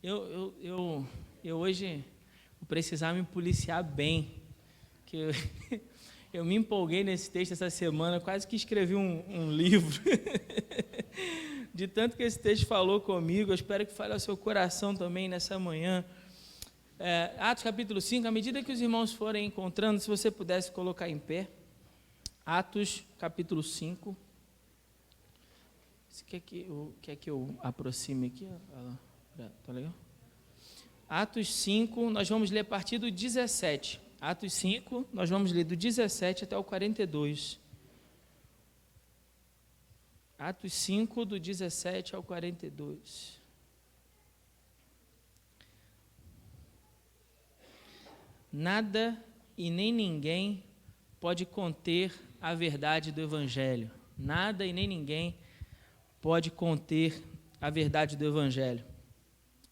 Eu hoje vou precisar me policiar bem, que eu me empolguei nesse texto essa semana, quase que escrevi um livro, de tanto que esse texto falou comigo. Eu espero que fale ao seu coração também nessa manhã. Atos capítulo 5, à medida que os irmãos forem encontrando, se você pudesse colocar em pé, Atos capítulo 5, você quer que eu aproxime aqui? Tá legal? Atos 5, nós vamos ler a partir do 17. Atos 5, nós vamos ler do 17 até o 42. Atos 5, do 17 ao 42. Nada e nem ninguém pode conter a verdade do Evangelho. Nada e nem ninguém pode conter a verdade do Evangelho.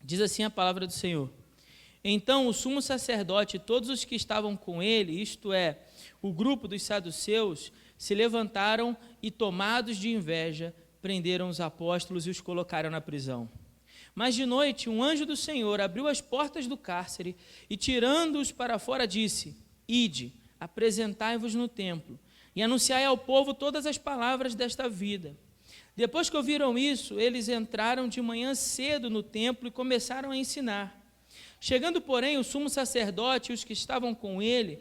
Diz assim a palavra do Senhor: Então o sumo sacerdote e todos os que estavam com ele, isto é, o grupo dos saduceus, se levantaram e, tomados de inveja, prenderam os apóstolos e os colocaram na prisão. Mas de noite um anjo do Senhor abriu as portas do cárcere e, tirando-os para fora, disse: Ide, apresentai-vos no templo e anunciai ao povo todas as palavras desta vida. Depois que ouviram isso, eles entraram de manhã cedo no templo e começaram a ensinar. Chegando, porém, o sumo sacerdote e os que estavam com ele,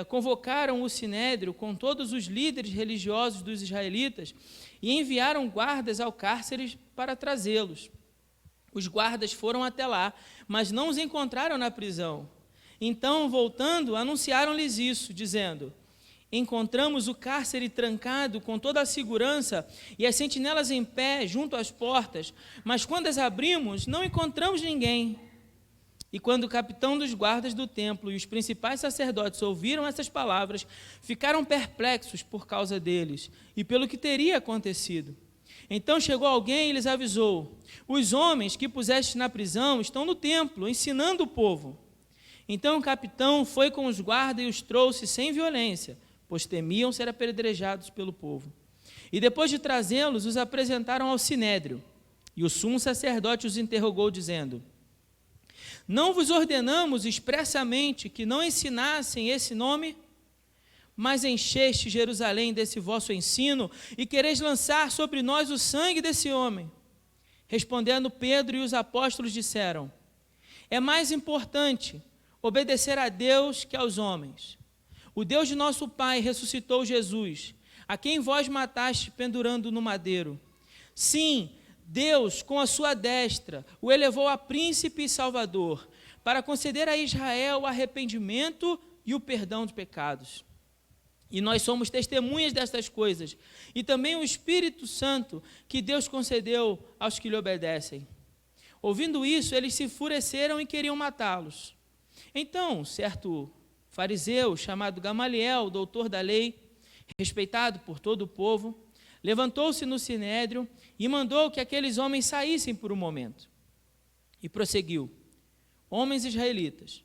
convocaram o sinédrio com todos os líderes religiosos dos israelitas e enviaram guardas ao cárcere para trazê-los. Os guardas foram até lá, mas não os encontraram na prisão. Então, voltando, anunciaram-lhes isso, dizendo: Encontramos o cárcere trancado com toda a segurança e as sentinelas em pé junto às portas, mas quando as abrimos, não encontramos ninguém. E quando o capitão dos guardas do templo e os principais sacerdotes ouviram essas palavras, ficaram perplexos por causa deles e pelo que teria acontecido. Então chegou alguém e lhes avisou: Os homens que puseste na prisão estão no templo, ensinando o povo. Então o capitão foi com os guardas e os trouxe sem violência, pois temiam ser apedrejados pelo povo. E depois de trazê-los, os apresentaram ao sinédrio. E o sumo sacerdote os interrogou, dizendo: Não vos ordenamos expressamente que não ensinassem esse nome? Mas encheste Jerusalém desse vosso ensino e quereis lançar sobre nós o sangue desse homem. Respondendo Pedro e os apóstolos disseram: É mais importante obedecer a Deus que aos homens. O Deus de nosso Pai ressuscitou Jesus, a quem vós mataste pendurando no madeiro. Sim, Deus, com a sua destra, o elevou a príncipe e salvador, para conceder a Israel o arrependimento e o perdão de pecados. E nós somos testemunhas destas coisas, e também o Espírito Santo que Deus concedeu aos que lhe obedecem. Ouvindo isso, eles se enfureceram e queriam matá-los. Então, certo fariseu, chamado Gamaliel, doutor da lei, respeitado por todo o povo, levantou-se no sinédrio e mandou que aqueles homens saíssem por um momento. E prosseguiu: Homens israelitas,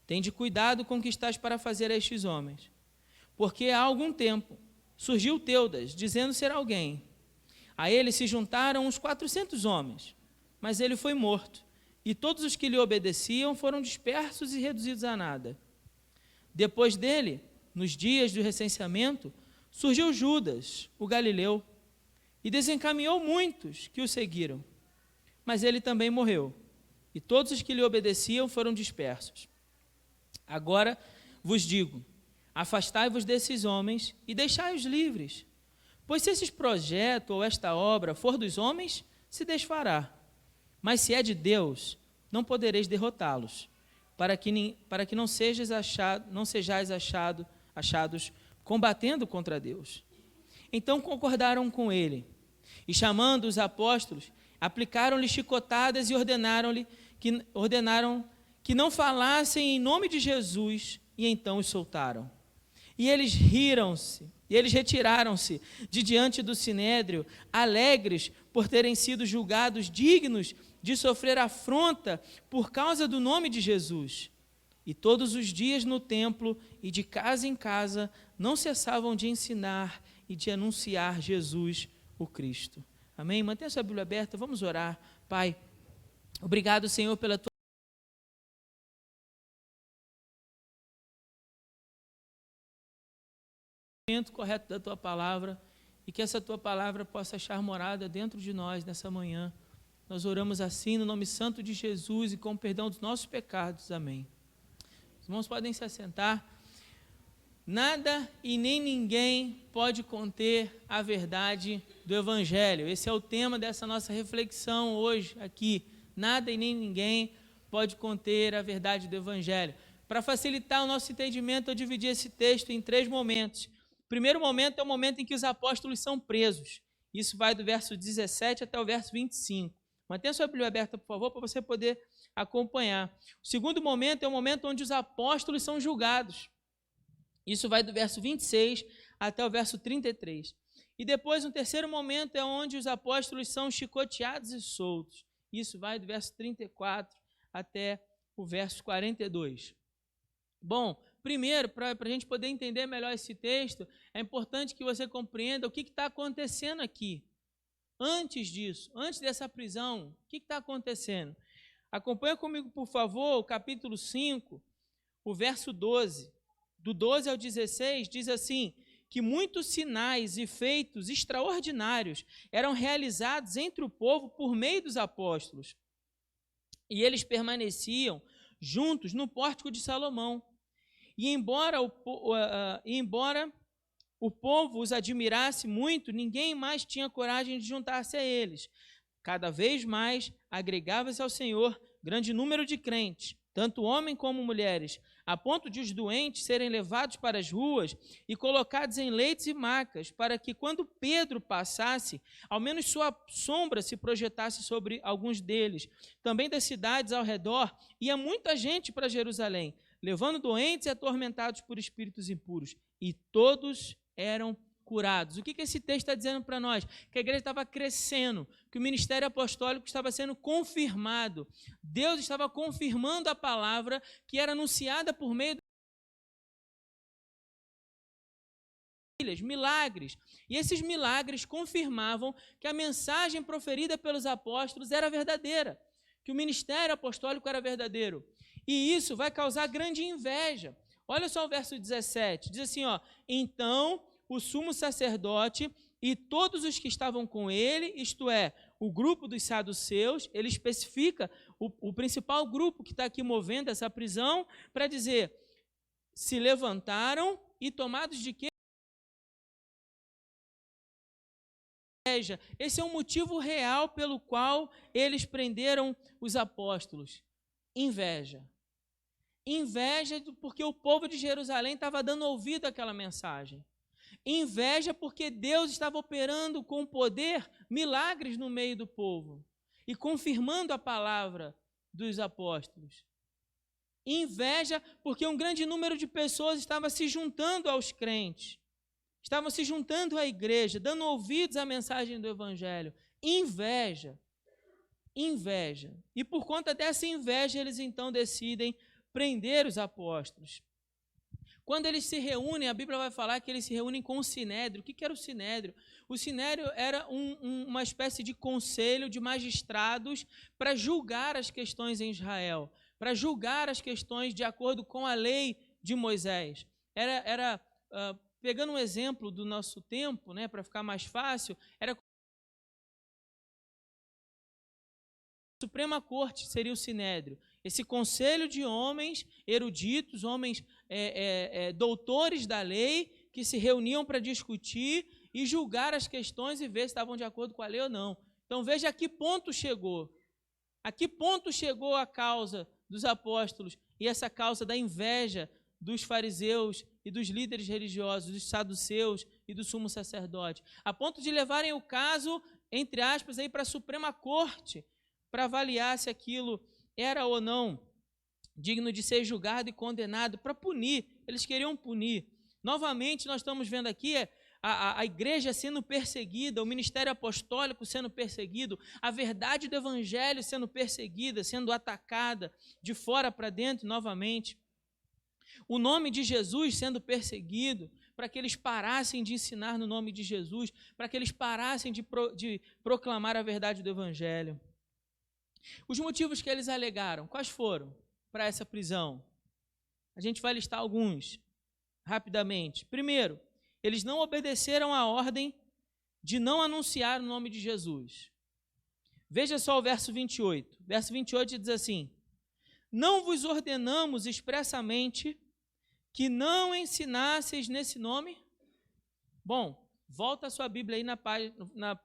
tende cuidado com o que estás para fazer a estes homens, porque há algum tempo surgiu Teudas, dizendo ser alguém. A ele se juntaram uns 400 homens, mas ele foi morto, e todos os que lhe obedeciam foram dispersos e reduzidos a nada. Depois dele, nos dias do recenseamento, surgiu Judas, o galileu, e desencaminhou muitos que o seguiram. Mas ele também morreu, e todos os que lhe obedeciam foram dispersos. Agora vos digo: afastai-vos desses homens e deixai-os livres, pois se esse projeto ou esta obra for dos homens, se desfará. Mas se é de Deus, não podereis derrotá-los, para que não sejais achados combatendo contra Deus. Então concordaram com ele, e chamando os apóstolos, aplicaram-lhe chicotadas e ordenaram que não falassem em nome de Jesus, e então os soltaram. E eles retiraram-se de diante do sinédrio, alegres por terem sido julgados dignos de sofrer afronta por causa do nome de Jesus. E todos os dias no templo e de casa em casa não cessavam de ensinar e de anunciar Jesus, o Cristo. Amém? Mantenha sua Bíblia aberta, vamos orar. Pai, Obrigado, Senhor, pela tua conhecimento correto da tua palavra e que essa tua palavra possa achar morada dentro de nós nessa manhã. Nós oramos assim no nome santo de Jesus e com o perdão dos nossos pecados. Amém. Os irmãos podem se assentar. Nada e nem ninguém pode conter a verdade do Evangelho. Esse é o tema dessa nossa reflexão hoje aqui. Nada e nem ninguém pode conter a verdade do Evangelho. Para facilitar o nosso entendimento, eu dividi esse texto em 3 momentos. O primeiro momento é o momento em que os apóstolos são presos. Isso vai do verso 17 até o verso 25. Mantenha sua Bíblia aberta, por favor, para você poder acompanhar. O segundo momento é o momento onde os apóstolos são julgados. Isso vai do verso 26 até o verso 33. E depois, um terceiro momento é onde os apóstolos são chicoteados e soltos. Isso vai do verso 34 até o verso 42. Bom, primeiro, para a gente poder entender melhor esse texto, é importante que você compreenda o que está acontecendo aqui. Antes disso, antes dessa prisão, o que está acontecendo? Acompanha comigo, por favor, o capítulo 5, o verso 12. Do 12 ao 16, diz assim, que muitos sinais e feitos extraordinários eram realizados entre o povo por meio dos apóstolos. E eles permaneciam juntos no pórtico de Salomão. E embora o povo os admirasse muito, ninguém mais tinha coragem de juntar-se a eles. Cada vez mais agregava-se ao Senhor grande número de crentes, tanto homens como mulheres, a ponto de os doentes serem levados para as ruas e colocados em leitos e macas, para que, quando Pedro passasse, ao menos sua sombra se projetasse sobre alguns deles. Também das cidades ao redor ia muita gente para Jerusalém, levando doentes e atormentados por espíritos impuros, e todos eram curados. O que esse texto está dizendo para nós? Que a igreja estava crescendo, que o ministério apostólico estava sendo confirmado. Deus estava confirmando a palavra que era anunciada por meio de milagres. E esses milagres confirmavam que a mensagem proferida pelos apóstolos era verdadeira, que o ministério apostólico era verdadeiro. E isso vai causar grande inveja. Olha só o verso 17, diz assim, então o sumo sacerdote e todos os que estavam com ele, isto é, o grupo dos saduceus, ele especifica o principal grupo que está aqui movendo essa prisão, para dizer, se levantaram e tomados de quê? Inveja. Esse é um motivo real pelo qual eles prenderam os apóstolos. Inveja. Inveja porque o povo de Jerusalém estava dando ouvido àquela mensagem. Inveja porque Deus estava operando com poder milagres no meio do povo e confirmando a palavra dos apóstolos. Inveja porque um grande número de pessoas estava se juntando aos crentes, estavam se juntando à igreja, dando ouvidos à mensagem do Evangelho. Inveja. Inveja. E por conta dessa inveja, eles então decidem prender os apóstolos. Quando eles se reúnem, a Bíblia vai falar que eles se reúnem com o Sinédrio. O que era o Sinédrio? O Sinédrio era uma espécie de conselho de magistrados para julgar as questões em Israel, para julgar as questões de acordo com a lei de Moisés. Pegando um exemplo do nosso tempo, né, para ficar mais fácil, era a Suprema Corte seria o Sinédrio. Esse conselho de homens eruditos, homens doutores da lei, que se reuniam para discutir e julgar as questões e ver se estavam de acordo com a lei ou não. Então veja a que ponto chegou. A que ponto chegou a causa dos apóstolos e essa causa da inveja dos fariseus e dos líderes religiosos, dos saduceus e do sumo sacerdote. A ponto de levarem o caso, entre aspas, para a Suprema Corte, para avaliar se aquilo era ou não digno de ser julgado e condenado, para punir. Eles queriam punir. Novamente, nós estamos vendo aqui a igreja sendo perseguida, o ministério apostólico sendo perseguido, a verdade do evangelho sendo perseguida, sendo atacada de fora para dentro novamente. O nome de Jesus sendo perseguido, para que eles parassem de ensinar no nome de Jesus, para que eles parassem de proclamar a verdade do evangelho. Os motivos que eles alegaram, quais foram para essa prisão? A gente vai listar alguns rapidamente. Primeiro, eles não obedeceram à ordem de não anunciar o nome de Jesus. Veja só o verso 28. Verso 28 diz assim: não vos ordenamos expressamente que não ensinasseis nesse nome? Bom, volta a sua Bíblia aí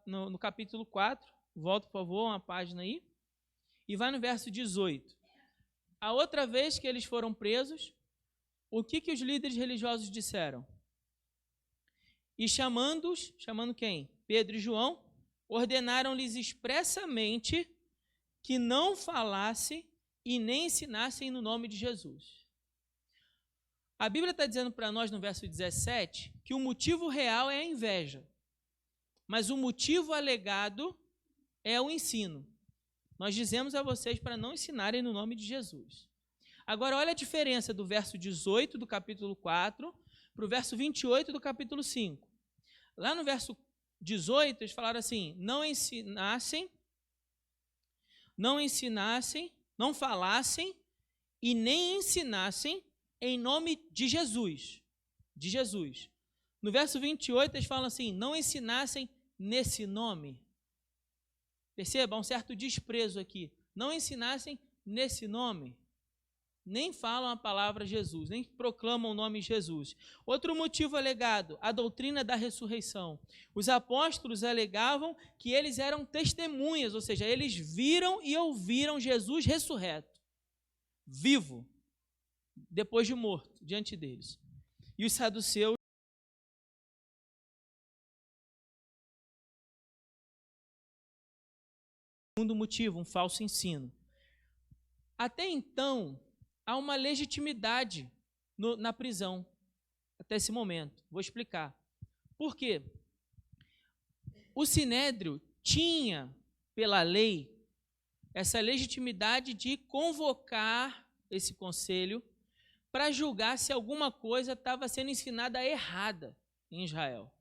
no capítulo 4. Volta, por favor, uma página aí. E vai no verso 18. A outra vez que eles foram presos, o que os líderes religiosos disseram? E chamando quem? Pedro e João, ordenaram-lhes expressamente que não falassem e nem ensinassem no nome de Jesus. A Bíblia está dizendo para nós no verso 17 que o motivo real é a inveja, mas o motivo alegado é o ensino. Nós dizemos a vocês para não ensinarem no nome de Jesus. Agora, olha a diferença do verso 18 do capítulo 4 para o verso 28 do capítulo 5. Lá no verso 18, eles falaram assim: não falassem e nem ensinassem em nome de Jesus. De Jesus. No verso 28, eles falam assim: não ensinassem nesse nome. Perceba, há um certo desprezo aqui. Não ensinassem nesse nome. Nem falam a palavra Jesus, nem proclamam o nome Jesus. Outro motivo alegado, a doutrina da ressurreição. Os apóstolos alegavam que eles eram testemunhas, ou seja, eles viram e ouviram Jesus ressurreto, vivo, depois de morto, diante deles. E os saduceus, segundo motivo, um falso ensino. Até então, há uma legitimidade na prisão, até esse momento. Vou explicar. Por quê? O Sinédrio tinha, pela lei, essa legitimidade de convocar esse conselho para julgar se alguma coisa estava sendo ensinada errada em Israel.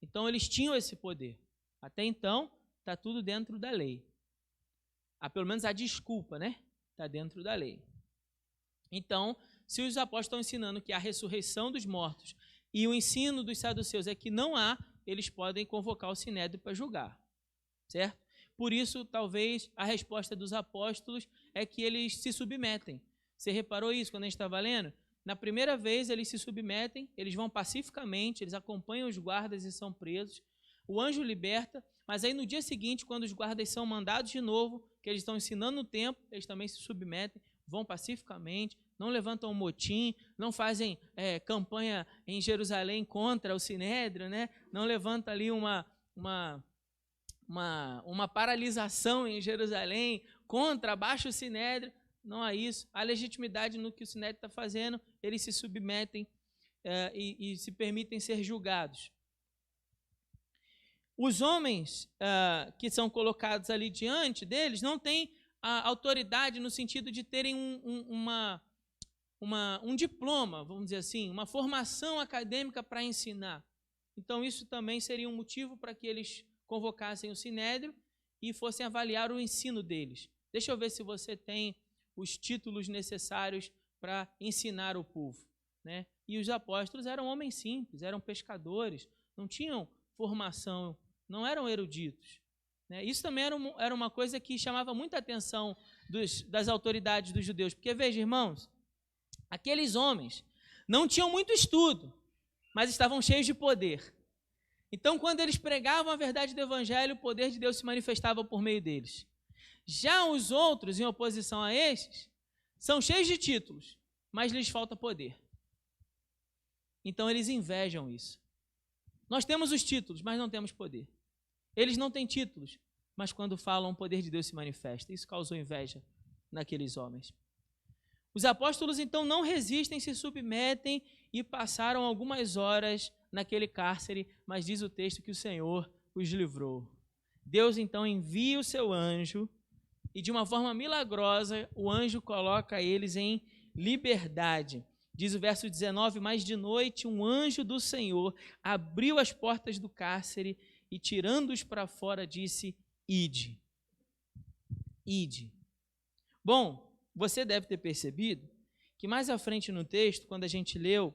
Então, eles tinham esse poder. Até então, está tudo dentro da lei. Pelo menos a desculpa, né? Está dentro da lei. Então, se os apóstolos estão ensinando que há ressurreição dos mortos e o ensino dos saduceus é que não há, eles podem convocar o Sinédrio para julgar, certo? Por isso, talvez, a resposta dos apóstolos é que eles se submetem. Você reparou isso quando a gente estava lendo? Na primeira vez, eles se submetem, eles vão pacificamente, eles acompanham os guardas e são presos. O anjo liberta, mas aí no dia seguinte, quando os guardas são mandados de novo, que eles estão ensinando no templo, eles também se submetem, vão pacificamente, não levantam um motim, não fazem campanha em Jerusalém contra o Sinédrio, né? Não levantam ali uma paralisação em Jerusalém contra, abaixo o Sinédrio. Não há isso. Há legitimidade no que o Sinédrio está fazendo, eles se submetem e se permitem ser julgados. Os homens que são colocados ali diante deles não têm a autoridade no sentido de terem um diploma, vamos dizer assim, uma formação acadêmica para ensinar. Então, isso também seria um motivo para que eles convocassem o Sinédrio e fossem avaliar o ensino deles. Deixa eu ver se você tem os títulos necessários para ensinar o povo, né? E os apóstolos eram homens simples, eram pescadores, não tinham formação, não eram eruditos, né? Isso também era uma coisa que chamava muita atenção das autoridades dos judeus, porque, veja, irmãos, aqueles homens não tinham muito estudo, mas estavam cheios de poder. Então, quando eles pregavam a verdade do Evangelho, o poder de Deus se manifestava por meio deles. Já os outros, em oposição a estes, são cheios de títulos, mas lhes falta poder. Então, eles invejam isso. Nós temos os títulos, mas não temos poder. Eles não têm títulos, mas quando falam, o poder de Deus se manifesta. Isso causou inveja naqueles homens. Os apóstolos, então, não resistem, se submetem e passaram algumas horas naquele cárcere, mas diz o texto que o Senhor os livrou. Deus, então, envia o seu anjo e, de uma forma milagrosa, o anjo coloca eles em liberdade. Diz o verso 19, mas de noite um anjo do Senhor abriu as portas do cárcere e, tirando-os para fora, disse: ide. ide. Bom, você deve ter percebido que mais à frente no texto, quando a gente leu,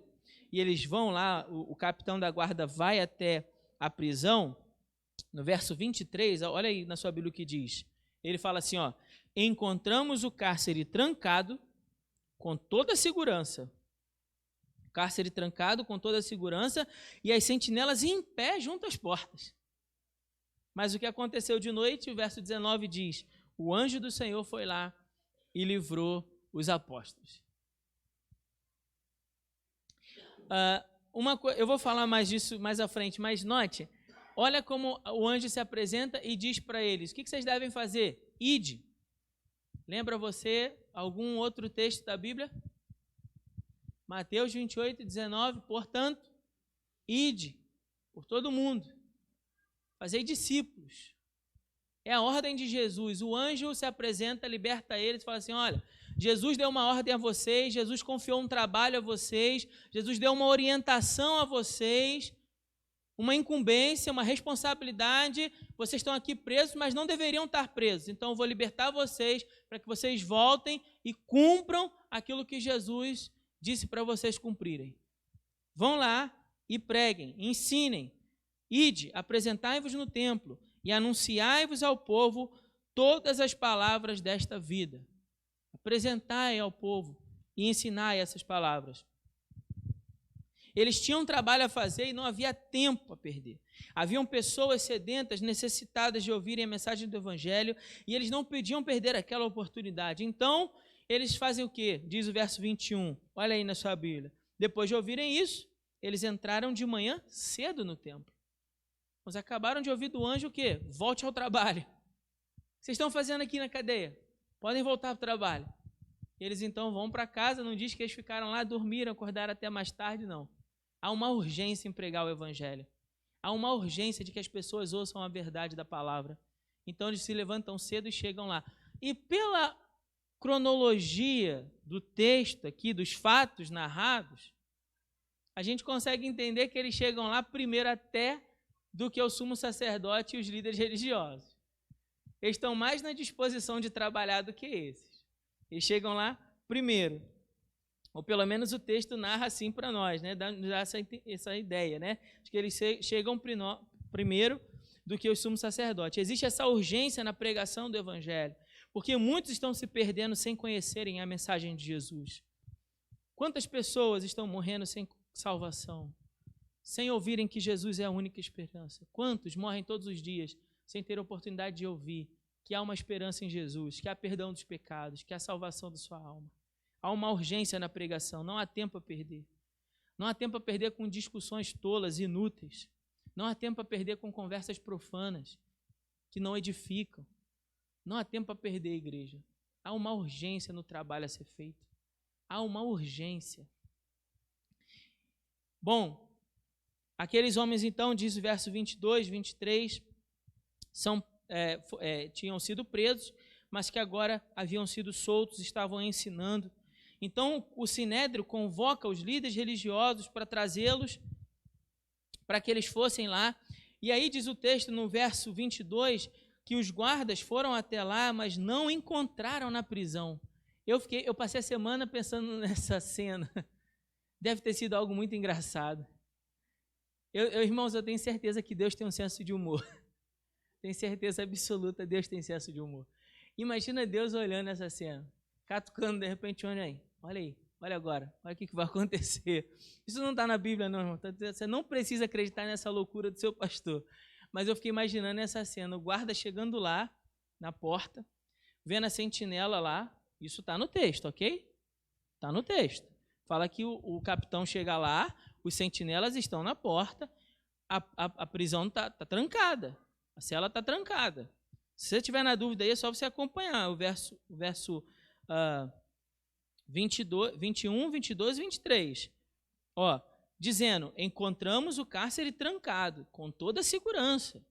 e eles vão lá, o capitão da guarda vai até a prisão, no verso 23, olha aí na sua Bíblia o que diz. Ele fala assim, ó, encontramos o cárcere trancado com toda a segurança. Cárcere trancado com toda a segurança e as sentinelas em pé junto às portas. Mas o que aconteceu de noite, o verso 19 diz, o anjo do Senhor foi lá e livrou os apóstolos. Eu vou falar mais disso mais à frente, mas note, olha como o anjo se apresenta e diz para eles, o que vocês devem fazer? Ide. Lembra você algum outro texto da Bíblia? Mateus 28, 19, portanto, ide por todo mundo, fazei discípulos. É a ordem de Jesus. O anjo se apresenta, liberta eles, fala assim, olha, Jesus deu uma ordem a vocês, Jesus confiou um trabalho a vocês, Jesus deu uma orientação a vocês, uma incumbência, uma responsabilidade, vocês estão aqui presos, mas não deveriam estar presos. Então eu vou libertar vocês para que vocês voltem e cumpram aquilo que Jesus disse para vocês cumprirem. Vão lá e preguem, ensinem, ide, apresentai-vos no templo e anunciai-vos ao povo todas as palavras desta vida. Apresentai ao povo e ensinai essas palavras. Eles tinham um trabalho a fazer e não havia tempo a perder. Haviam pessoas sedentas, necessitadas de ouvirem a mensagem do Evangelho, e eles não podiam perder aquela oportunidade. Então, eles fazem o quê? Diz o verso 21, olha aí na sua Bíblia. Depois de ouvirem isso, eles entraram de manhã cedo no templo. Mas acabaram de ouvir do anjo o quê? Volte ao trabalho. O que vocês estão fazendo aqui na cadeia? Podem voltar para o trabalho. Eles então vão para casa, não diz que eles ficaram lá, dormiram, acordaram até mais tarde, não. Há uma urgência em pregar o Evangelho. Há uma urgência de que as pessoas ouçam a verdade da palavra. Então eles se levantam cedo e chegam lá. E pela cronologia do texto aqui, dos fatos narrados, a gente consegue entender que eles chegam lá primeiro até do que o sumo sacerdote e os líderes religiosos. Eles estão mais na disposição de trabalhar do que esses. Eles chegam lá primeiro. Ou pelo menos o texto narra assim para nós, né? Dá essa ideia, né? De que eles chegam primeiro do que o sumo sacerdote. Existe essa urgência na pregação do Evangelho, porque muitos estão se perdendo sem conhecerem a mensagem de Jesus. Quantas pessoas estão morrendo sem salvação, sem ouvirem que Jesus é a única esperança? Quantos morrem todos os dias sem ter a oportunidade de ouvir que há uma esperança em Jesus, que há perdão dos pecados, que há salvação da sua alma? Há uma urgência na pregação, não há tempo a perder. Não há tempo a perder com discussões tolas, inúteis. Não há tempo a perder com conversas profanas, que não edificam. Não há tempo a perder, igreja. Há uma urgência no trabalho a ser feito. Há uma urgência. Bom, aqueles homens então, diz o verso 22, 23, tinham sido presos, mas que agora haviam sido soltos, estavam ensinando. Então, o Sinédrio convoca os líderes religiosos para trazê-los, para que eles fossem lá. E aí diz o texto no verso 22, que os guardas foram até lá, mas não encontraram na prisão. Eu passei a semana pensando nessa cena. Deve ter sido algo muito engraçado. Irmãos, eu tenho certeza que Deus tem um senso de humor. Tenho certeza absoluta, Deus tem senso de humor. Imagina Deus olhando essa cena, catucando de repente, olha aí, olha agora, olha o que vai acontecer. Isso não está na Bíblia não, irmão. Você não precisa acreditar nessa loucura do seu pastor. Mas eu fiquei imaginando essa cena, o guarda chegando lá, na porta, vendo a sentinela lá, isso está no texto, ok? Está no texto. Fala que o capitão chega lá, os sentinelas estão na porta, a prisão está trancada, a cela está trancada. Se você tiver na dúvida aí, é só você acompanhar o verso 21, 22 e 23. Ó, dizendo, encontramos o cárcere trancado, com toda a segurança.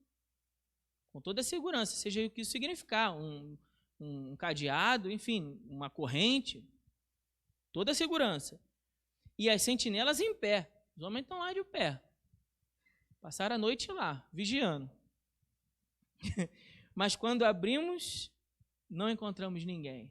Com toda a segurança, seja o que isso significar, um cadeado, enfim, uma corrente, toda a segurança. E as sentinelas em pé, os homens estão lá de pé. Passaram a noite lá, vigiando. Mas quando abrimos não encontramos ninguém.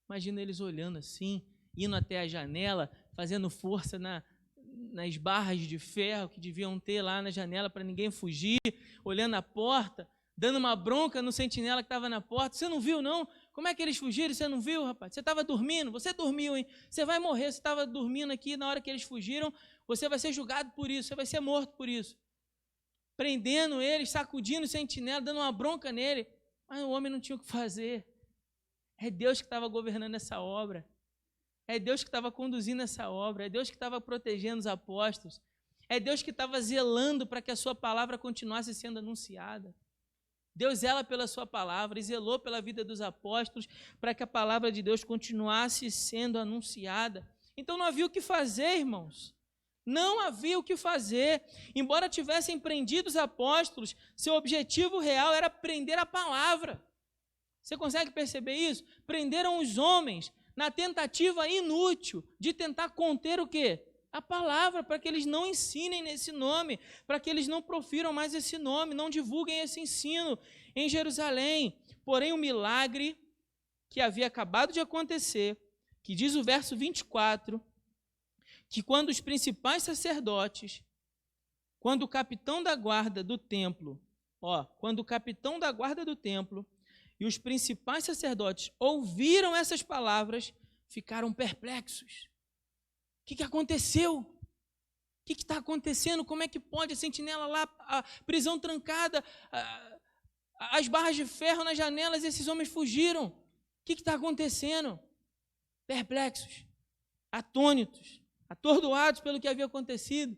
Imagina eles olhando assim, indo até a janela, fazendo força nas barras de ferro que deviam ter lá na janela para ninguém fugir, olhando a porta, dando uma bronca no sentinela que estava na porta. Você não viu, não? Como é que eles fugiram? Você não viu, rapaz? Você estava dormindo? Você dormiu, hein? Você vai morrer. Você estava dormindo aqui na hora que eles fugiram. Você vai ser julgado por isso. Você vai ser morto por isso. Prendendo eles, sacudindo o sentinela, dando uma bronca nele. Mas o homem não tinha o que fazer. É Deus que estava governando essa obra. É Deus que estava conduzindo essa obra. É Deus que estava protegendo os apóstolos. É Deus que estava zelando para que a sua palavra continuasse sendo anunciada. Deus zela pela sua palavra e zelou pela vida dos apóstolos para que a palavra de Deus continuasse sendo anunciada. Então não havia o que fazer, irmãos. Não havia o que fazer. Embora tivessem prendido os apóstolos, seu objetivo real era prender a palavra. Você consegue perceber isso? Prenderam os homens na tentativa inútil de tentar conter o quê? A palavra, para que eles não ensinem nesse nome, para que eles não profiram mais esse nome, não divulguem esse ensino em Jerusalém. Porém, o milagre que havia acabado de acontecer, que diz o verso 24, que quando os principais sacerdotes, quando o capitão da guarda do templo, e os principais sacerdotes ouviram essas palavras, ficaram perplexos. O que aconteceu? O que está acontecendo? Como é que pode? A sentinela lá, a prisão trancada, as barras de ferro nas janelas, esses homens fugiram. O que está acontecendo? Perplexos, atônitos, atordoados pelo que havia acontecido.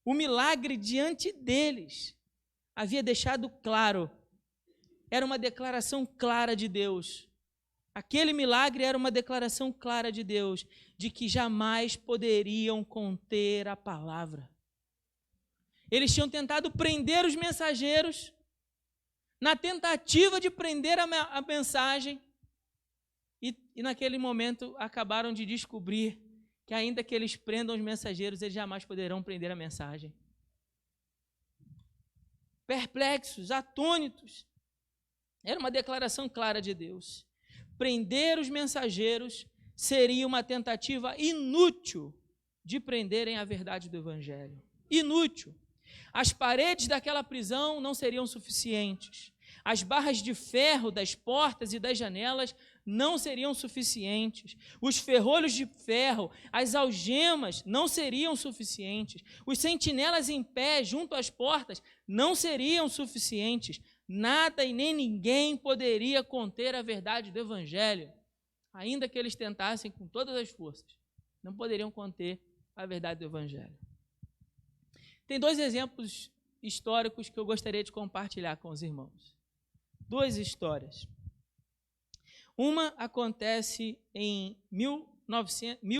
O milagre diante deles havia deixado claro. Era uma declaração clara de Deus. Aquele milagre era uma declaração clara de Deus, de que jamais poderiam conter a palavra. Eles tinham tentado prender os mensageiros, na tentativa de prender a mensagem, e naquele momento acabaram de descobrir que ainda que eles prendam os mensageiros, eles jamais poderão prender a mensagem. Perplexos, atônitos. Era uma declaração clara de Deus. Prender os mensageiros seria uma tentativa inútil de prenderem a verdade do Evangelho. Inútil. As paredes daquela prisão não seriam suficientes. As barras de ferro das portas e das janelas não seriam suficientes. Os ferrolhos de ferro, as algemas não seriam suficientes. Os sentinelas em pé junto às portas não seriam suficientes. Nada e nem ninguém poderia conter a verdade do Evangelho, ainda que eles tentassem com todas as forças. Não poderiam conter a verdade do Evangelho. Tem dois exemplos históricos que eu gostaria de compartilhar com os irmãos. Duas histórias. Uma acontece em 1900,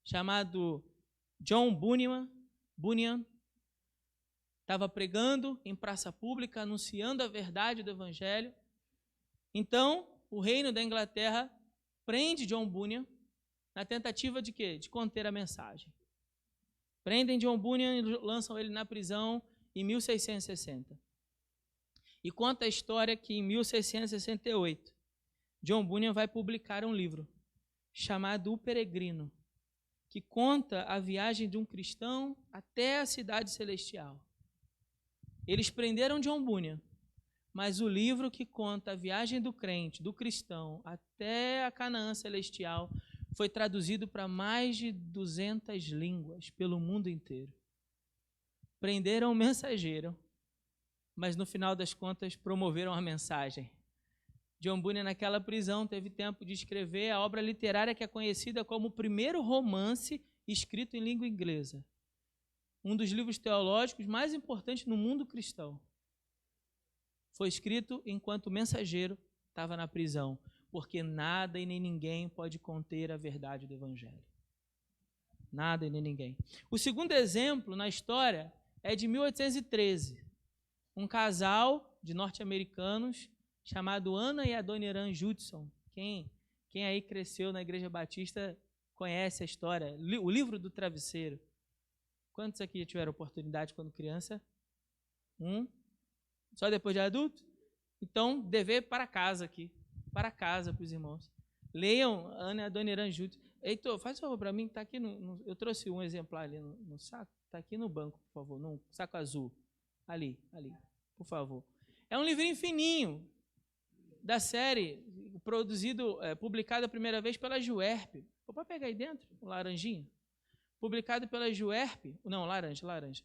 chamado John Bunyan, estava pregando em praça pública, anunciando a verdade do Evangelho. Então, o reino da Inglaterra prende John Bunyan na tentativa de quê? De conter a mensagem. Prendem John Bunyan e lançam ele na prisão em 1660. E conta a história que em 1668, John Bunyan vai publicar um livro chamado O Peregrino, que conta a viagem de um cristão até a cidade celestial. Eles prenderam John Bunyan, mas o livro que conta a viagem do crente, do cristão, até a Canaã celestial, foi traduzido para mais de 200 línguas pelo mundo inteiro. Prenderam o mensageiro, mas no final das contas promoveram a mensagem. John Bunyan, naquela prisão, teve tempo de escrever a obra literária que é conhecida como o primeiro romance escrito em língua inglesa. Um dos livros teológicos mais importantes no mundo cristão. Foi escrito enquanto o mensageiro estava na prisão, porque nada e nem ninguém pode conter a verdade do Evangelho. Nada e nem ninguém. O segundo exemplo na história é de 1813. Um casal de norte-americanos chamado Anna e Adoniran Judson. Quem aí cresceu na Igreja Batista conhece a história, o livro do travesseiro. Quantos aqui já tiveram oportunidade quando criança? Só depois de adulto? Então, dever para casa aqui. Para casa, para os irmãos. Leiam Ana e a Dona Irã Júdice. Heitor, faz um favor para mim, está aqui eu trouxe um exemplar ali no saco. Está aqui no banco, por favor, no saco azul. Ali, por favor. É um livrinho fininho, da série, publicado a primeira vez pela Juerp. Pode pegar aí dentro, o laranjinha. Publicado pela Juerp, não, laranja.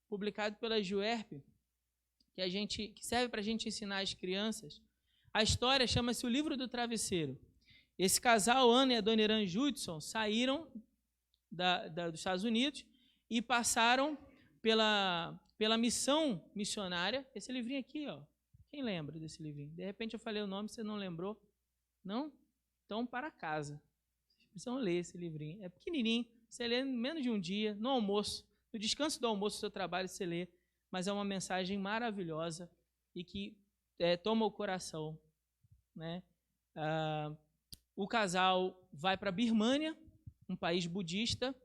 Publicado pela Juerp, que serve para a gente ensinar as crianças. A história chama-se O Livro do Travesseiro. Esse casal, Ana e a Dona Irã Judson, saíram dos Estados Unidos e passaram pela missão missionária. Esse livrinho aqui, ó. Quem lembra desse livrinho? De repente eu falei o nome, você não lembrou? Não? Então, para casa. Vocês precisam ler esse livrinho. É pequenininho, você lê em menos de um dia, no almoço. No descanso do almoço do seu trabalho, você lê. Mas é uma mensagem maravilhosa e que toma o coração. Né? O casal vai para a Birmânia, um país budista,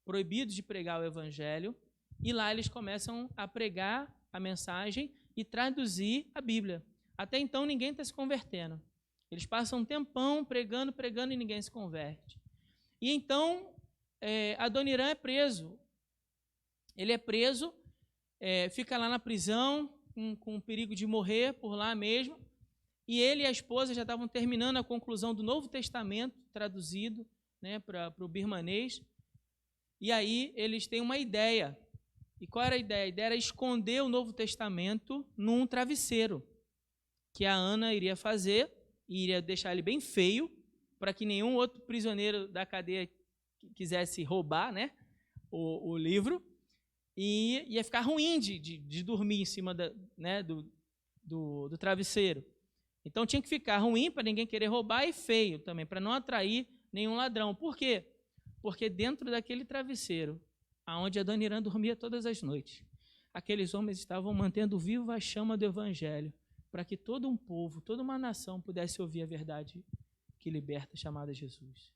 proibido de pregar o evangelho, e lá eles começam a pregar a mensagem e traduzir a Bíblia. Até então ninguém está se convertendo. Eles passam um tempão pregando e ninguém se converte. E então a Dona Irã é preso. Ele é preso, fica lá na prisão, com o perigo de morrer por lá mesmo. E ele e a esposa já estavam terminando a conclusão do Novo Testamento, traduzido, né, para o birmanês. E aí eles têm uma ideia. E qual era a ideia? A ideia era esconder o Novo Testamento num travesseiro, que a Ana iria fazer, e iria deixar ele bem feio, para que nenhum outro prisioneiro da cadeia quisesse roubar, né, o livro, e ia ficar ruim de dormir em cima do travesseiro. Então tinha que ficar ruim para ninguém querer roubar e feio também, para não atrair nenhum ladrão. Por quê? Porque dentro daquele travesseiro, aonde a Dona Irã dormia todas as noites, aqueles homens estavam mantendo viva a chama do Evangelho, para que todo um povo, toda uma nação pudesse ouvir a verdade que liberta, chamada Jesus.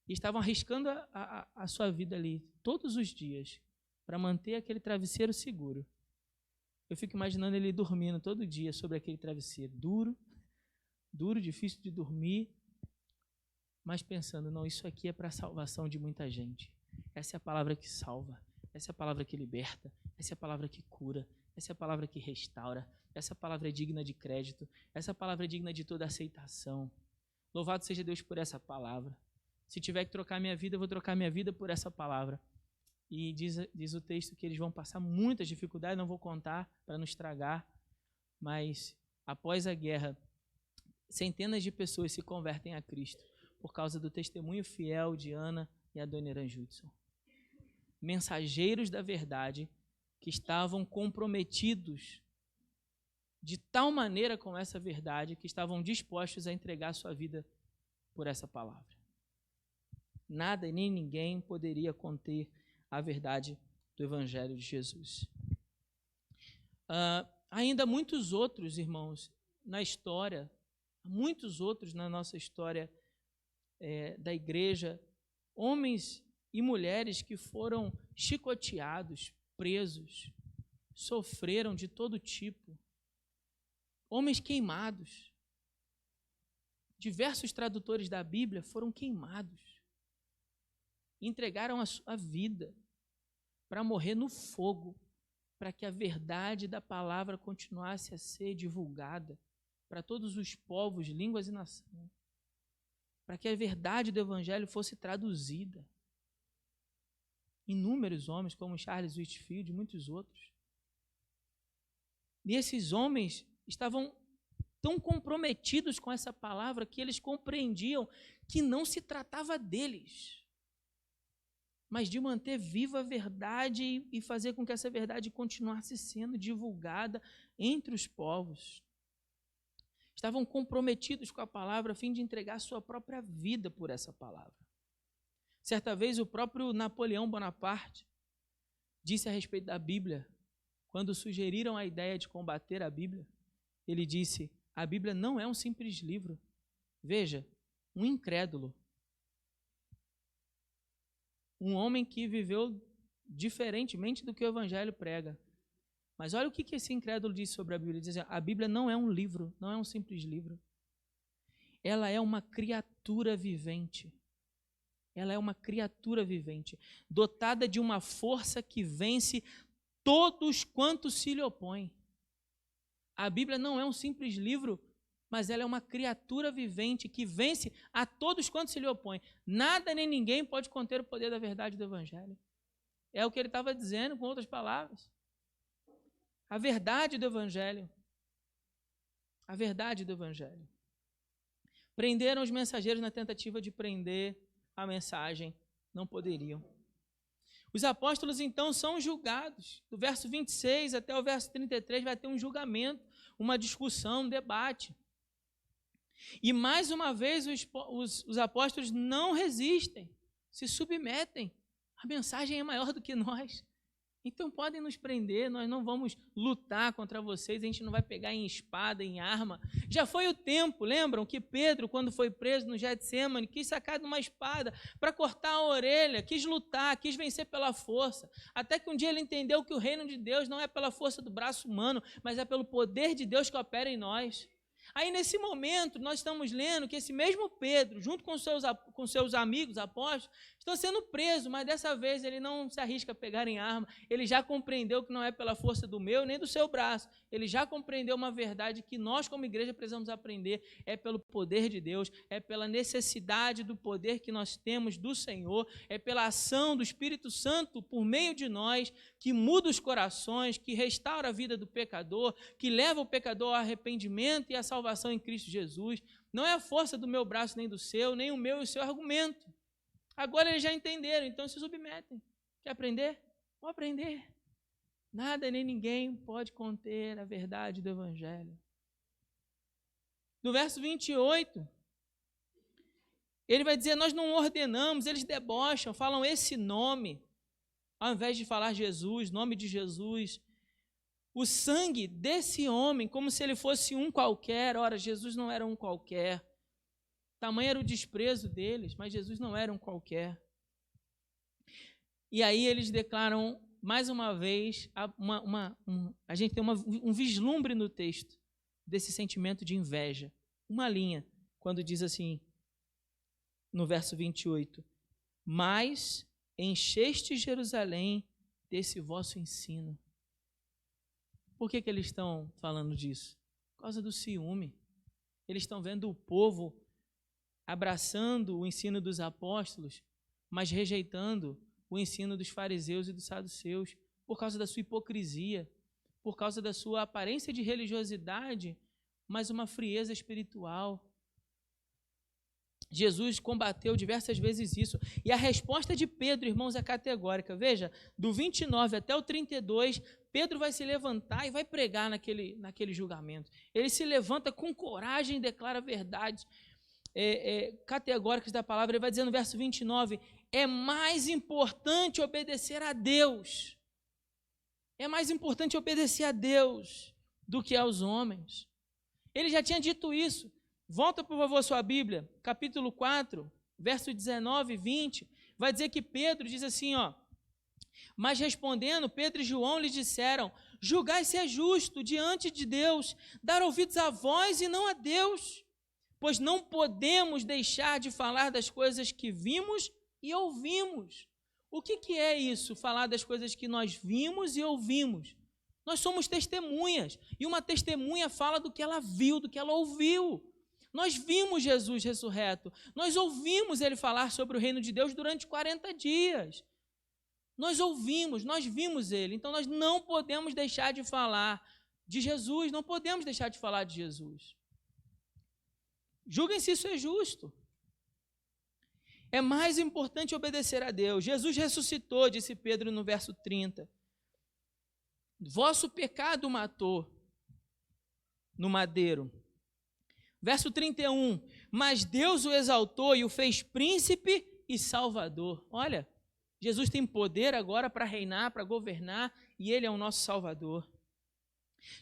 E estavam arriscando a sua vida ali, todos os dias, para manter aquele travesseiro seguro. Eu fico imaginando ele dormindo todo dia sobre aquele travesseiro, duro, difícil de dormir, mas pensando, não, isso aqui é para a salvação de muita gente. Essa é a palavra que salva, essa é a palavra que liberta, essa é a palavra que cura, essa é a palavra que restaura, essa palavra é digna de crédito, essa palavra é digna de toda aceitação. Louvado seja Deus por essa palavra. Se tiver que trocar minha vida, eu vou trocar minha vida por essa palavra. E diz o texto que eles vão passar muitas dificuldades, não vou contar para não estragar, mas após a guerra, centenas de pessoas se convertem a Cristo por causa do testemunho fiel de Ana e a Dona Irã Judson. Mensageiros da verdade que estavam comprometidos de tal maneira com essa verdade que estavam dispostos a entregar sua vida por essa palavra. Nada e nem ninguém poderia conter a verdade do Evangelho de Jesus. Ainda muitos outros, irmãos, na história, muitos outros na nossa história da igreja, homens e mulheres que foram chicoteados, presos, sofreram de todo tipo, homens queimados. Diversos tradutores da Bíblia foram queimados, entregaram a sua vida para morrer no fogo, para que a verdade da palavra continuasse a ser divulgada para todos os povos, línguas e nações, para que a verdade do Evangelho fosse traduzida. Inúmeros homens, como Charles Whitefield e muitos outros. E esses homens estavam tão comprometidos com essa palavra que eles compreendiam que não se tratava deles, mas de manter viva a verdade e fazer com que essa verdade continuasse sendo divulgada entre os povos. Estavam comprometidos com a palavra a fim de entregar sua própria vida por essa palavra. Certa vez o próprio Napoleão Bonaparte disse a respeito da Bíblia, quando sugeriram a ideia de combater a Bíblia, ele disse: a Bíblia não é um simples livro. Veja, um incrédulo um homem que viveu diferentemente do que o Evangelho prega. Mas olha o que esse incrédulo diz sobre a Bíblia. Ele diz assim, a Bíblia não é um livro, não é um simples livro. Ela é uma criatura vivente. Ela é uma criatura vivente, dotada de uma força que vence todos quantos se lhe opõem. A Bíblia não é um simples livro, mas ela é uma criatura vivente que vence a todos quantos se lhe opõem. Nada nem ninguém pode conter o poder da verdade do Evangelho. É o que ele estava dizendo, com outras palavras. A verdade do Evangelho. A verdade do Evangelho. Prenderam os mensageiros na tentativa de prender a mensagem. Não poderiam. Os apóstolos, então, são julgados. Do verso 26 até o verso 33 vai ter um julgamento, uma discussão, um debate. E, mais uma vez, os apóstolos não resistem, se submetem. A mensagem é maior do que nós. Então podem nos prender, nós não vamos lutar contra vocês, a gente não vai pegar em espada, em arma. Já foi o tempo, lembram que Pedro, quando foi preso no Getsemane, quis sacar de uma espada para cortar a orelha, quis lutar, quis vencer pela força. Até que um dia ele entendeu que o reino de Deus não é pela força do braço humano, mas é pelo poder de Deus que opera em nós. Aí, nesse momento, nós estamos lendo que esse mesmo Pedro, junto com seus amigos apóstolos, estão sendo presos, mas dessa vez ele não se arrisca a pegar em arma. Ele já compreendeu que não é pela força do meu nem do seu braço. Ele já compreendeu uma verdade que nós, como igreja, precisamos aprender. É pelo poder de Deus, é pela necessidade do poder que nós temos do Senhor, é pela ação do Espírito Santo por meio de nós, que muda os corações, que restaura a vida do pecador, que leva o pecador ao arrependimento e à salvação em Cristo Jesus. Não é a força do meu braço nem do seu, nem o meu e o seu argumento. Agora eles já entenderam, então se submetem. Quer aprender? Vou aprender. Nada nem ninguém pode conter a verdade do Evangelho. No verso 28, ele vai dizer, nós não ordenamos, eles debocham, falam esse nome, ao invés de falar Jesus, nome de Jesus. O sangue desse homem, como se ele fosse um qualquer. Ora, Jesus não era um qualquer. Tamanho era o desprezo deles, mas Jesus não era um qualquer. E aí eles declaram, mais uma vez, a gente tem um vislumbre no texto desse sentimento de inveja. Uma linha, quando diz assim, no verso 28, mas encheste Jerusalém desse vosso ensino. Por que eles estão falando disso? Por causa do ciúme. Eles estão vendo o povo abraçando o ensino dos apóstolos, mas rejeitando o ensino dos fariseus e dos saduceus, por causa da sua hipocrisia, por causa da sua aparência de religiosidade, mas uma frieza espiritual. Jesus combateu diversas vezes isso. E a resposta de Pedro, irmãos, é categórica. Veja, do 29 até o 32, Pedro vai se levantar e vai pregar naquele julgamento. Ele se levanta com coragem e declara verdades categóricas da palavra. Ele vai dizer no verso 29, é mais importante obedecer a Deus. É mais importante obedecer a Deus do que aos homens. Ele já tinha dito isso. Volta, por favor, sua Bíblia, capítulo 4, verso 19 e 20, vai dizer que Pedro diz assim, ó, mas respondendo, Pedro e João lhe disseram, julgai se é justo diante de Deus, dar ouvidos a vós e não a Deus, pois não podemos deixar de falar das coisas que vimos e ouvimos. O que é isso, falar das coisas que nós vimos e ouvimos? Nós somos testemunhas, e uma testemunha fala do que ela viu, do que ela ouviu. Nós vimos Jesus ressurreto, nós ouvimos ele falar sobre o reino de Deus durante 40 dias. Nós ouvimos, nós vimos ele, então nós não podemos deixar de falar de Jesus, não podemos deixar de falar de Jesus. Julguem se isso é justo. É mais importante obedecer a Deus. Jesus ressuscitou, disse Pedro no verso 30. Vosso pecado matou no madeiro. Verso 31, mas Deus o exaltou e o fez príncipe e salvador. Olha, Jesus tem poder agora para reinar, para governar, e ele é o nosso salvador.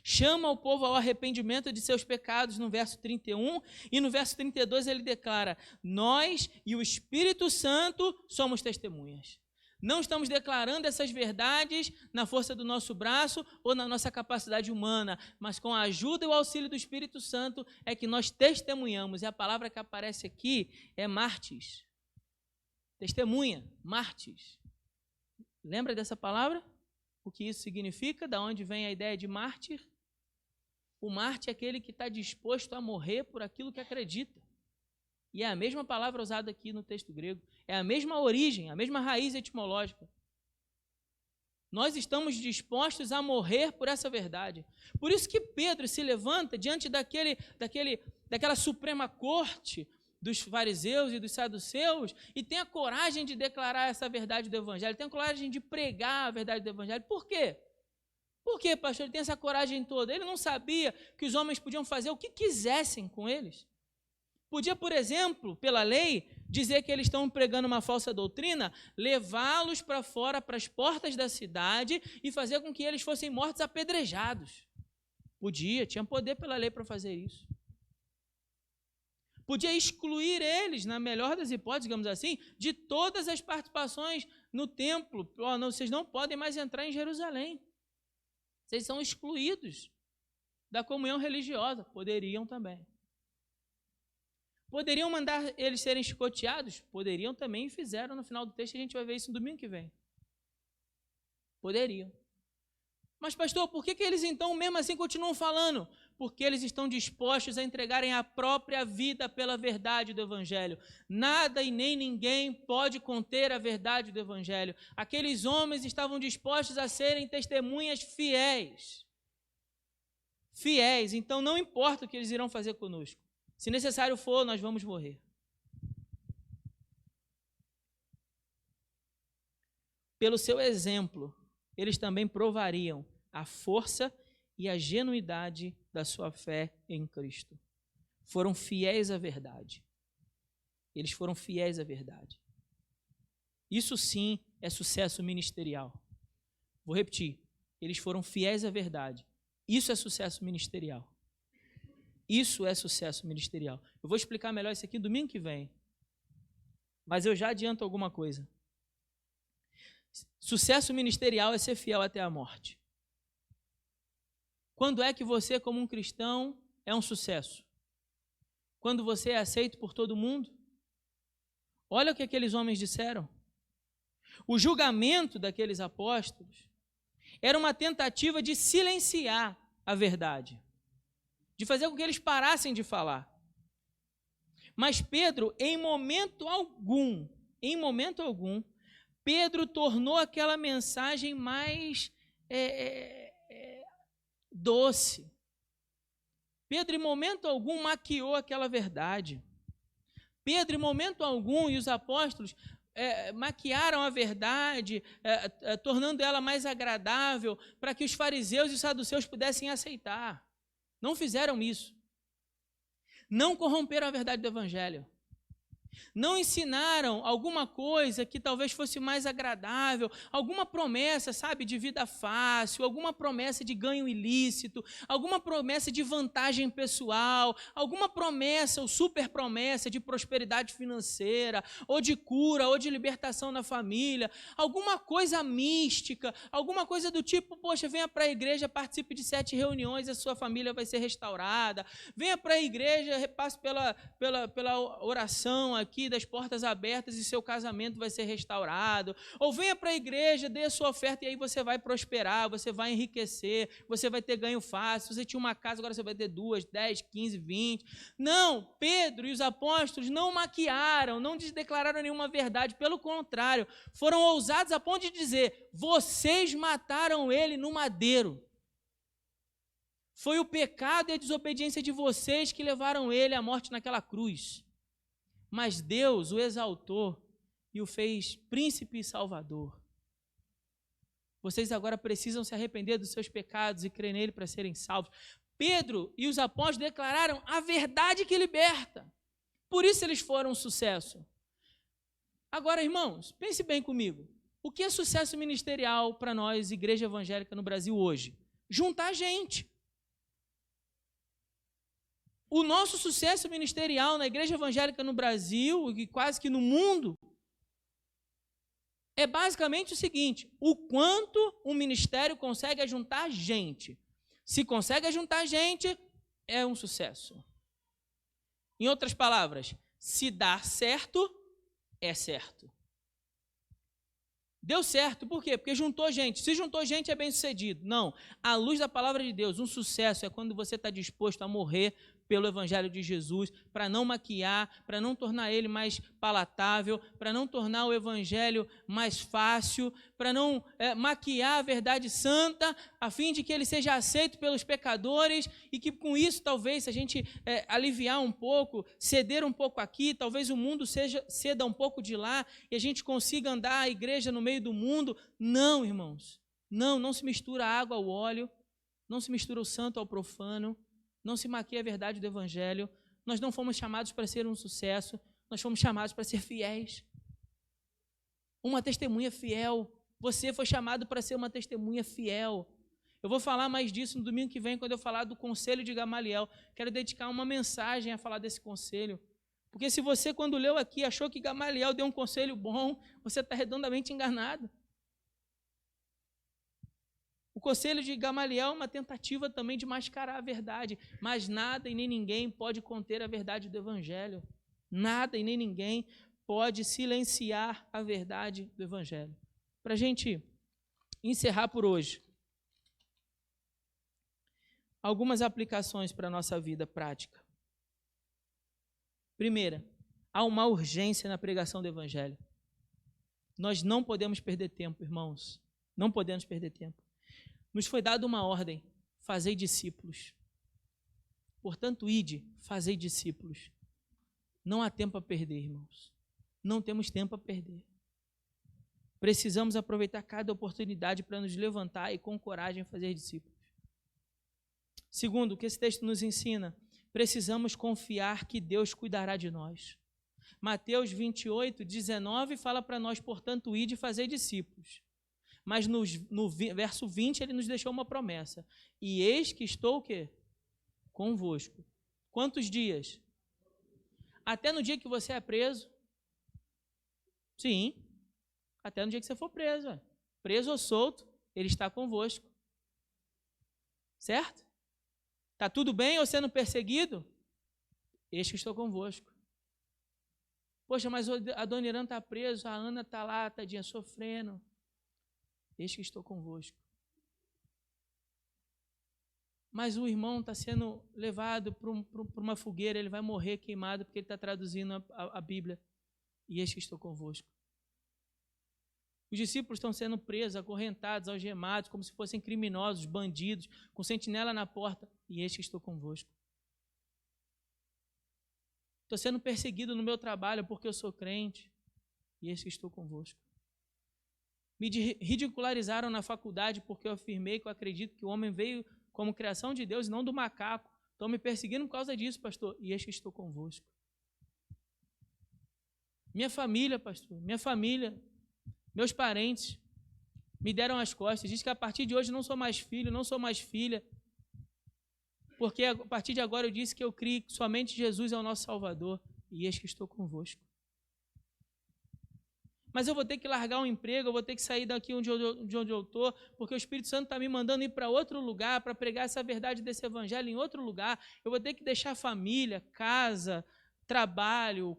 Chama o povo ao arrependimento de seus pecados no verso 31, e no verso 32 ele declara, nós e o Espírito Santo somos testemunhas. Não estamos declarando essas verdades na força do nosso braço ou na nossa capacidade humana, mas com a ajuda e o auxílio do Espírito Santo é que nós testemunhamos. E a palavra que aparece aqui é mártires. Testemunha, mártires. Lembra dessa palavra? O que isso significa? Da onde vem a ideia de mártir? O mártir é aquele que está disposto a morrer por aquilo que acredita. E é a mesma palavra usada aqui no texto grego. É a mesma origem, a mesma raiz etimológica. Nós estamos dispostos a morrer por essa verdade. Por isso que Pedro se levanta diante daquela suprema corte dos fariseus e dos saduceus e tem a coragem de declarar essa verdade do Evangelho, tem a coragem de pregar a verdade do Evangelho. Por quê? Por quê, pastor? Ele tem essa coragem toda. Ele não sabia que os homens podiam fazer o que quisessem com eles. Podia, por exemplo, pela lei, dizer que eles estão pregando uma falsa doutrina, levá-los para fora, para as portas da cidade e fazer com que eles fossem mortos apedrejados. Podia, tinha poder pela lei para fazer isso. Podia excluir eles, na melhor das hipóteses, digamos assim, de todas as participações no templo. Oh, não, vocês não podem mais entrar em Jerusalém. Vocês são excluídos da comunhão religiosa. Poderiam também. Poderiam mandar eles serem chicoteados? Poderiam também e fizeram no final do texto, a gente vai ver isso no domingo que vem. Poderiam. Mas, pastor, por que eles então mesmo assim continuam falando? Porque eles estão dispostos a entregarem a própria vida pela verdade do Evangelho. Nada e nem ninguém pode conter a verdade do Evangelho. Aqueles homens estavam dispostos a serem testemunhas fiéis. Fiéis, então não importa o que eles irão fazer conosco. Se necessário for, nós vamos morrer. Pelo seu exemplo, eles também provariam a força e a genuidade da sua fé em Cristo. Foram fiéis à verdade. Eles foram fiéis à verdade. Isso sim é sucesso ministerial. Vou repetir. Eles foram fiéis à verdade. Isso é sucesso ministerial. Isso é sucesso ministerial. Eu vou explicar melhor isso aqui domingo que vem. Mas eu já adianto alguma coisa. Sucesso ministerial é ser fiel até a morte. Quando é que você, como um cristão, é um sucesso? Quando você é aceito por todo mundo? Olha o que aqueles homens disseram. O julgamento daqueles apóstolos era uma tentativa de silenciar a verdade, de fazer com que eles parassem de falar. Mas Pedro, em momento algum, Pedro tornou aquela mensagem mais doce. Pedro, em momento algum, maquiou aquela verdade. Pedro, em momento algum, e os apóstolos maquiaram a verdade, tornando ela mais agradável, para que os fariseus e os saduceus pudessem aceitar. Não fizeram isso. Não corromperam a verdade do Evangelho. Não ensinaram alguma coisa que talvez fosse mais agradável, alguma promessa, sabe, de vida fácil, alguma promessa de ganho ilícito, alguma promessa de vantagem pessoal, alguma promessa ou super promessa de prosperidade financeira, ou de cura, ou de libertação na família, alguma coisa mística, alguma coisa do tipo, poxa, venha para a igreja, participe de 7 reuniões, a sua família vai ser restaurada, venha para a igreja, repasse pela oração aqui das portas abertas e seu casamento vai ser restaurado, ou venha para a igreja, dê a sua oferta e aí você vai prosperar, você vai enriquecer, você vai ter ganho fácil, você tinha uma casa, agora você vai ter 2, 10, 15, 20, não, Pedro e os apóstolos não maquiaram, não declararam nenhuma verdade, pelo contrário, foram ousados a ponto de dizer, vocês mataram ele no madeiro, foi o pecado e a desobediência de vocês que levaram ele à morte naquela cruz. Mas Deus o exaltou e o fez príncipe e salvador. Vocês agora precisam se arrepender dos seus pecados e crer nele para serem salvos. Pedro e os apóstolos declararam a verdade que liberta. Por isso eles foram um sucesso. Agora, irmãos, pense bem comigo. O que é sucesso ministerial para nós, igreja evangélica no Brasil hoje? Juntar gente. O nosso sucesso ministerial na igreja evangélica no Brasil e quase que no mundo é basicamente o seguinte: o quanto um ministério consegue ajuntar gente. Se consegue ajuntar gente, é um sucesso. Em outras palavras, se dá certo, é certo. Deu certo, por quê? Porque juntou gente. Se juntou gente, é bem sucedido. Não, à luz da palavra de Deus, um sucesso é quando você está disposto a morrer pelo Evangelho de Jesus, para não maquiar, para não tornar ele mais palatável, para não tornar o Evangelho mais fácil, para não maquiar a verdade santa, a fim de que ele seja aceito pelos pecadores e que com isso, talvez, se a gente aliviar um pouco, ceder um pouco aqui, talvez o mundo ceda um pouco de lá e a gente consiga andar a igreja no meio do mundo. Não, irmãos, não se mistura a água ao óleo, não se mistura o santo ao profano, não se maquia a verdade do Evangelho. Nós não fomos chamados para ser um sucesso, nós fomos chamados para ser fiéis. Uma testemunha fiel. Você foi chamado para ser uma testemunha fiel. Eu vou falar mais disso no domingo que vem, quando eu falar do conselho de Gamaliel. Quero dedicar uma mensagem a falar desse conselho. Porque se você, quando leu aqui, achou que Gamaliel deu um conselho bom, você está redondamente enganado. O conselho de Gamaliel é uma tentativa também de mascarar a verdade, mas nada e nem ninguém pode conter a verdade do Evangelho. Nada e nem ninguém pode silenciar a verdade do Evangelho. Para a gente encerrar por hoje, algumas aplicações para a nossa vida prática. Primeira, há uma urgência na pregação do Evangelho. Nós não podemos perder tempo, irmãos. Não podemos perder tempo. Nos foi dada uma ordem: fazei discípulos. Portanto, ide, fazei discípulos. Não há tempo a perder, irmãos. Não temos tempo a perder. Precisamos aproveitar cada oportunidade para nos levantar e com coragem fazer discípulos. Segundo, o que esse texto nos ensina? Precisamos confiar que Deus cuidará de nós. Mateus 28, 19 fala para nós: portanto, ide e fazei discípulos. Mas no verso 20 ele nos deixou uma promessa: e eis que estou o quê? Convosco. Quantos dias? Até no dia que você é preso? Sim, até no dia que você for preso. Preso ou solto, ele está convosco. Certo? Está tudo bem ou sendo perseguido? Eis que estou convosco. Poxa, mas a dona Irã está presa, a Ana está lá, tadinha, sofrendo. Eis que estou convosco. Mas o irmão está sendo levado para uma fogueira, ele vai morrer queimado porque ele está traduzindo a Bíblia. E eis que estou convosco. Os discípulos estão sendo presos, acorrentados, algemados, como se fossem criminosos, bandidos, com sentinela na porta. E eis que estou convosco. Estou sendo perseguido no meu trabalho porque eu sou crente. E eis que estou convosco. Me ridicularizaram na faculdade porque eu afirmei que eu acredito que o homem veio como criação de Deus e não do macaco. Estão me perseguindo por causa disso, pastor. E eis que estou convosco. Minha família, pastor, meus parentes me deram as costas. Diz que a partir de hoje não sou mais filho, não sou mais filha. Porque a partir de agora eu disse que eu creio que somente Jesus é o nosso Salvador. E eis que estou convosco. Mas eu vou ter que largar um emprego, eu vou ter que sair daqui de onde eu estou, porque o Espírito Santo está me mandando ir para outro lugar, para pregar essa verdade desse evangelho em outro lugar. Eu vou ter que deixar família, casa, trabalho,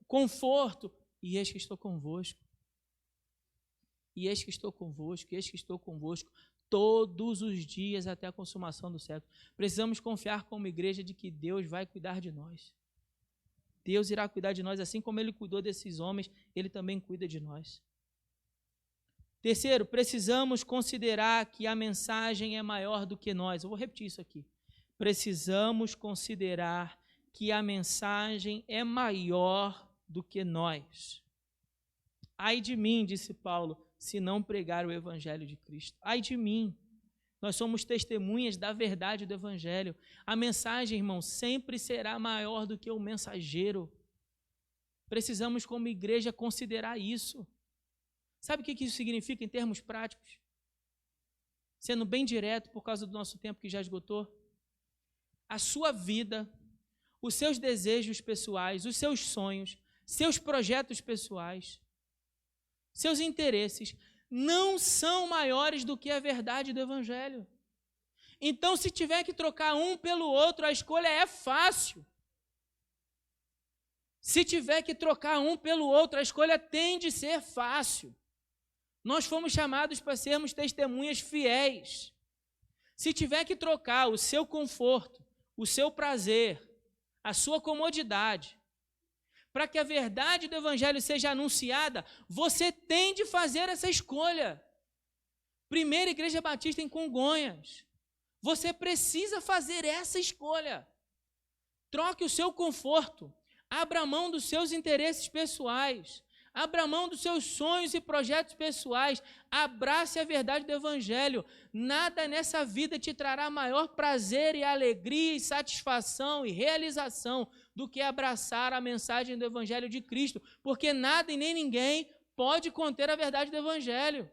conforto. E eis que estou convosco. E eis que estou convosco, e eis que estou convosco todos os dias até a consumação do século. Precisamos confiar como igreja de que Deus vai cuidar de nós. Deus irá cuidar de nós, assim como Ele cuidou desses homens, Ele também cuida de nós. Terceiro, precisamos considerar que a mensagem é maior do que nós. Eu vou repetir isso aqui. Precisamos considerar que a mensagem é maior do que nós. Ai de mim, disse Paulo, se não pregar o evangelho de Cristo. Ai de mim. Nós somos testemunhas da verdade do Evangelho. A mensagem, irmão, sempre será maior do que o mensageiro. Precisamos, como igreja, considerar isso. Sabe o que isso significa em termos práticos? Sendo bem direto, por causa do nosso tempo que já esgotou. A sua vida, os seus desejos pessoais, os seus sonhos, seus projetos pessoais, seus interesses não são maiores do que a verdade do Evangelho. Então, se tiver que trocar um pelo outro, a escolha é fácil. Se tiver que trocar um pelo outro, a escolha tem de ser fácil. Nós fomos chamados para sermos testemunhas fiéis. Se tiver que trocar o seu conforto, o seu prazer, a sua comodidade, para que a verdade do Evangelho seja anunciada, você tem de fazer essa escolha. Primeira Igreja Batista em Congonhas. Você precisa fazer essa escolha. Troque o seu conforto. Abra mão dos seus interesses pessoais. Abra mão dos seus sonhos e projetos pessoais. Abrace a verdade do Evangelho. Nada nessa vida te trará maior prazer e alegria e satisfação e realização do que abraçar a mensagem do Evangelho de Cristo. Porque nada e nem ninguém pode conter a verdade do Evangelho.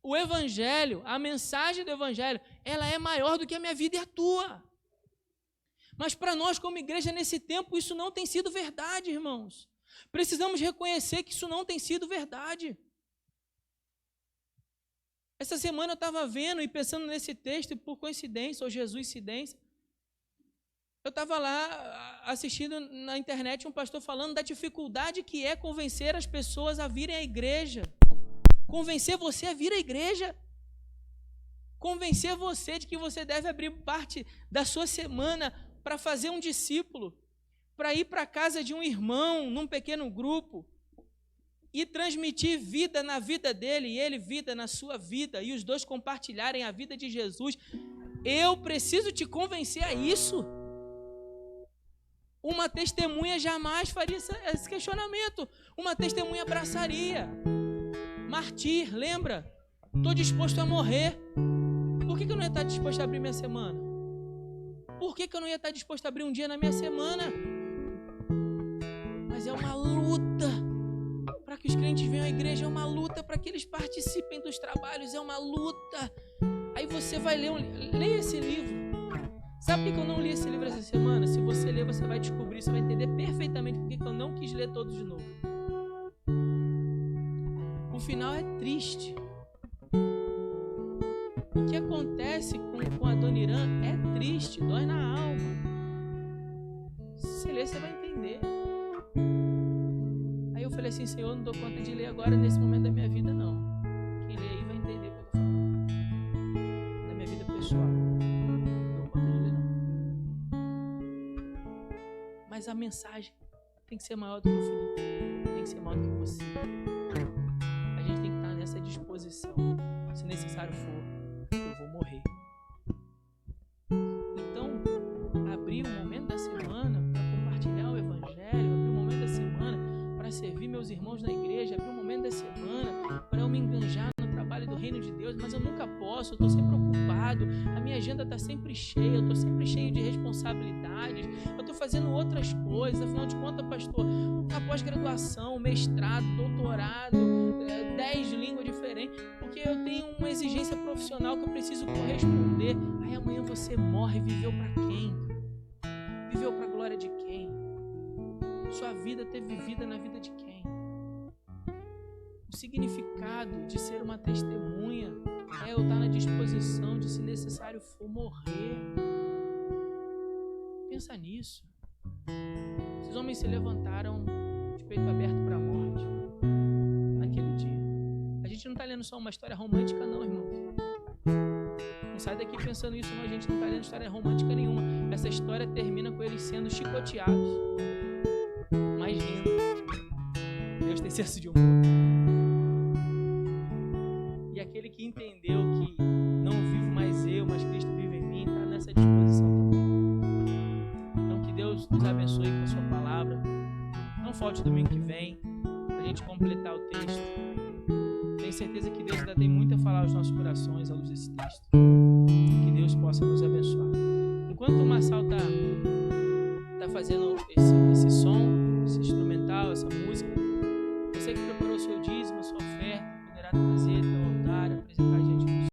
O Evangelho, a mensagem do Evangelho, ela é maior do que a minha vida e a tua. Mas para nós, como igreja, nesse tempo, isso não tem sido verdade, irmãos. Precisamos reconhecer que isso não tem sido verdade. Essa semana eu estava vendo e pensando nesse texto, e por coincidência, ou Jesuscidência, eu estava lá assistindo na internet um pastor falando da dificuldade que é convencer as pessoas a virem à igreja. Convencer você a vir à igreja. Convencer você de que você deve abrir parte da sua semana para fazer um discípulo, para ir para a casa de um irmão, num pequeno grupo, e transmitir vida na vida dele, e ele vida na sua vida, e os dois compartilharem a vida de Jesus. Eu preciso te convencer a isso. Uma testemunha jamais faria esse questionamento. Uma testemunha abraçaria. Martir, lembra? Estou disposto a morrer. Por que eu não ia estar disposto a abrir minha semana? Por que eu não ia estar disposto a abrir um dia na minha semana? Mas é uma luta para que os crentes venham à igreja, é uma luta para que eles participem dos trabalhos, é uma luta. Aí você vai ler leia esse livro. Sabe por que eu não li esse livro essa semana? Se você ler, você vai descobrir, você vai entender perfeitamente por que eu não quis ler todos de novo. O final é triste. O que acontece com a Dona Irã é triste, dói na alma. Se você ler, você vai entender. Aí eu falei assim, Senhor, não dou conta de ler agora nesse momento da minha vida, não. Quem lê aí vai entender o que eu estou falando. Da minha vida pessoal. Não dou conta de ler, não. Mas a mensagem tem que ser maior do que o Felipe. Tem que ser maior do que você. A gente tem que estar nessa disposição. Se necessário for, eu vou morrer. Então, abrir um momento da semana para compartilhar o Evangelho, abrir um momento da semana para servir meus irmãos na igreja, abrir um momento da semana para eu me enganjar no trabalho do reino de Deus, mas eu nunca posso, eu estou sempre ocupado, a minha agenda está sempre cheia, eu estou sempre cheio de responsabilidades, eu estou fazendo outras coisas, afinal de contas, pastor, a pós-graduação, mestrado, doutorado, 10 línguas diferentes, porque eu tenho uma exigência profissional que eu preciso corresponder. Aí amanhã você morre, viveu para quem? Viveu para a glória de quem? Sua vida teve vida na vida de quem? O significado de ser uma testemunha é eu estar na disposição de, se necessário for, morrer. Pensa nisso. Esses homens se levantaram de peito aberto para a morte naquele dia. A gente não está lendo só uma história romântica, não, irmãos. Não sai daqui pensando isso, não. A gente não está lendo história romântica nenhuma. Essa história termina com eles sendo chicoteados. Mas rindo. Deus tem senso de humor. E aquele que entendeu que não vivo mais eu, mas Cristo vive em mim, está nessa disposição também. Então que Deus nos abençoe com a sua palavra. Não falte domingo que vem, para a gente completar o texto. Tenho certeza que Deus ainda tem muito a falar aos nossos corações à luz desse texto. Que Deus possa nos abençoar. Enquanto o Marçal está fazendo esse som, esse instrumental, essa música, você que preparou o seu dízimo, a sua oferta, poderá trazer